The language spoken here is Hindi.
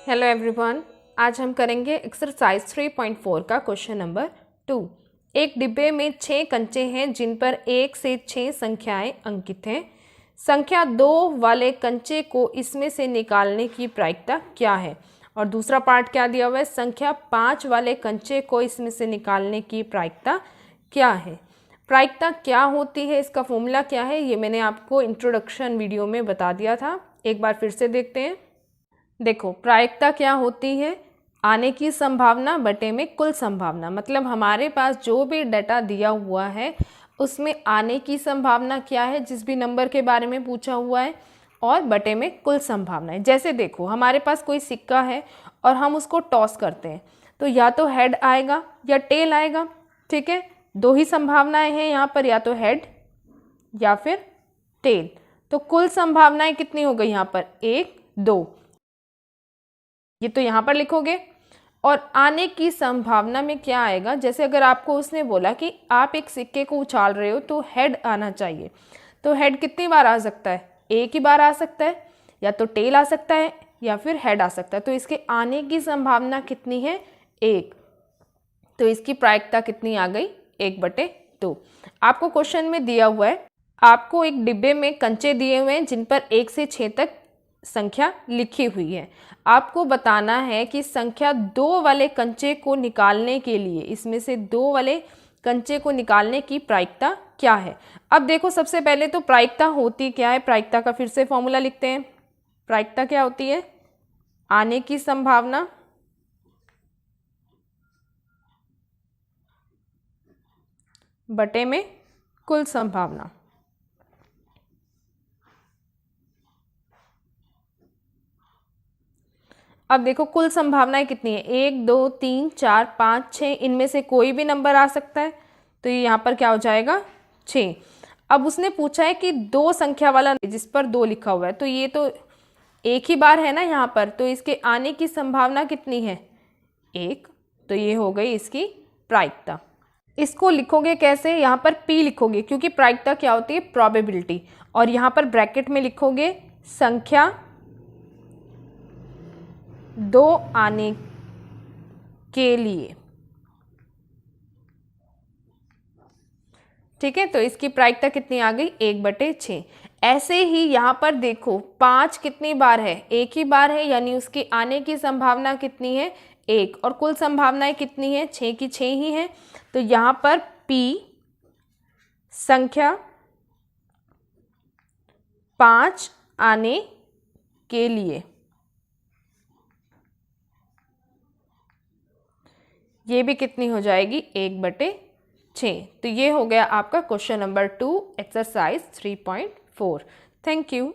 हेलो एवरीवन, आज हम करेंगे एक्सरसाइज 3.4 का क्वेश्चन नंबर 2। एक डिब्बे में 6 कंचे हैं जिन पर 1 से 6 संख्याएं अंकित हैं। संख्या 2 वाले कंचे को इसमें से निकालने की प्रायिकता क्या है। और दूसरा पार्ट क्या दिया हुआ है, संख्या 5 वाले कंचे को इसमें से निकालने की प्रायिकता क्या है। प्रायिकता क्या होती है, इसका फॉर्मूला क्या है, ये मैंने आपको इंट्रोडक्शन वीडियो में बता दिया था। एक बार फिर से देखते हैं। देखो, प्रायिकता क्या होती है, आने की संभावना बटे में कुल संभावना। मतलब हमारे पास जो भी डाटा दिया हुआ है उसमें आने की संभावना क्या है, जिस भी नंबर के बारे में पूछा हुआ है, और बटे में कुल संभावना है। जैसे देखो, हमारे पास कोई सिक्का है और हम उसको टॉस करते हैं तो या तो हेड आएगा या टेल आएगा। ठीक है, दो ही संभावनाएं हैं यहाँ पर, या तो हेड या फिर टेल। तो कुल संभावनाएं कितनी हो गई यहाँ पर, 1 2, ये तो यहाँ पर लिखोगे। और आने की संभावना में क्या आएगा, जैसे अगर आपको उसने बोला कि आप एक सिक्के को उछाल रहे हो तो हेड आना चाहिए, तो हेड कितनी बार आ सकता है, एक ही बार आ सकता है, या तो टेल आ सकता है या फिर हेड आ सकता है। तो इसके आने की संभावना कितनी है, 1। तो इसकी प्रायिकता कितनी आ गई, 1/2। आपको क्वेश्चन में दिया हुआ है, आपको एक डिब्बे में कंचे दिए हुए हैं जिन पर 1 से 6 तक संख्या लिखी हुई है। आपको बताना है कि संख्या 2 वाले कंचे को निकालने के लिए, इसमें से 2 वाले कंचे को निकालने की प्रायिकता क्या है। अब देखो, सबसे पहले तो प्रायिकता होती क्या है, प्रायिकता का फिर से फॉर्मूला लिखते हैं। प्रायिकता क्या होती है, आने की संभावना बटे में कुल संभावना। अब देखो, कुल संभावनाएं कितनी है, 1 2 3 4 5 6, इनमें से कोई भी नंबर आ सकता है। तो ये यहाँ पर क्या हो जाएगा, 6। अब उसने पूछा है कि 2 संख्या वाला जिस पर 2 लिखा हुआ है, तो ये तो एक ही बार है ना यहाँ पर, तो इसके आने की संभावना कितनी है, 1। तो ये हो गई इसकी प्रायिकता। इसको लिखोगे कैसे, यहाँ पर P लिखोगे, क्योंकि प्रायिकता क्या होती है, प्रोबेबिलिटी। और यहाँ पर ब्रैकेट में लिखोगे संख्या 2 आने के लिए। ठीक है, तो इसकी प्रायिकता कितनी आ गई, 1/6। ऐसे ही यहाँ पर देखो, 5 कितनी बार है, एक ही बार है, यानी उसकी आने की संभावना कितनी है, 1। और कुल संभावनाएं कितनी है, 6 की 6 ही है। तो यहाँ पर P संख्या 5 आने के लिए, ये भी कितनी हो जाएगी, 1/6। तो ये हो गया आपका question number 2 exercise 3.4। Thank you.